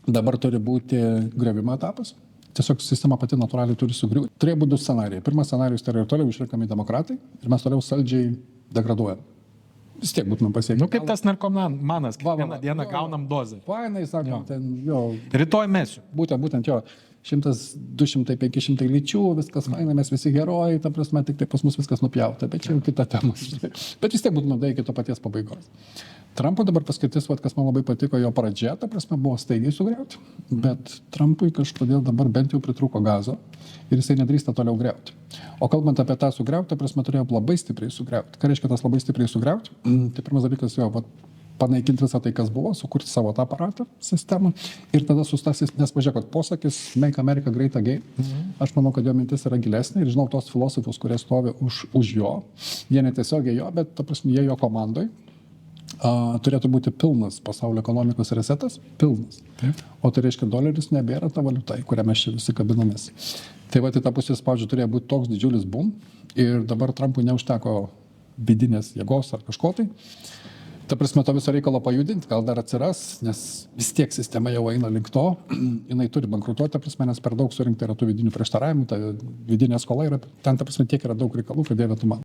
Dabar turi būti griovimo etapas. Tiesiog sistema pati natūraliai turi sugriūti. Turėjo būti du scenarijai. Pirmas scenarijus tai yra ir toliau išrenkami demokratai ir mes toliau saldžiai degraduojam. Vis tiek būtumėm pasiekę. Nu, kaip tas narkomanas, Va, kiekvieną dieną gaunam dozę. Fainai, sakom, ten jo. Rytoj mesiu. Būtent jo. 100, 200, 500 lyčių, viskas fainai, mes visi herojai, ta prasme, tik tai pas mus viskas nupjauta, bet čia jau kita tema. Bet vis tiek būtume dar iki to paties pabaigos. Trumpo dabar paskirtis, kas man labai patiko, jo pradžia, ta prasme, buvo staigiai sugriauti, bet Trumpui kažkodėl dabar bent jau pritrūko gazo ir jisai nedrįsta toliau griauti. O kalbant apie tą sugriauti, ta prasme, turėjo labai stipriai sugriauti. Ką reiškia tas labai stipriai sugriauti? Tai pirmas dalykas jo, panaikinti visą tai, kas buvo, sukurti savo tą aparatą, sistemą ir tada sustasis, nes pažiūrėk, posakis Make America Great Again, aš manau, kad jo mintis yra gilesnė ir žinau tos filosofus, kurie stovi už jo, jie netiesiogiai jo, bet ta prasme, jie jo komandai. Turėtų būti pilnas pasaulio ekonomikos resetas, pilnas. Taip. O tai reiškia, doleris nebėra ta valiuta, į kurią mes čia visi kabinamės. Tai va, į tą pusę spaudžių turėjo būti toks didžiulis boom ir dabar Trumpui neužteko vidinės jėgos ar kažko tai. Ta prasme, to viso reikalo pajudinti, gal dar atsiras, nes vis tiek sistema jau eina link to, jinai turi bankrutuoti, ta prasme, nes per daug surinkti yra tų vidinių prieštaravimų, ta vidinė skola yra, ten ta prasme tiek yra daug reikalų, kad dieve tu man.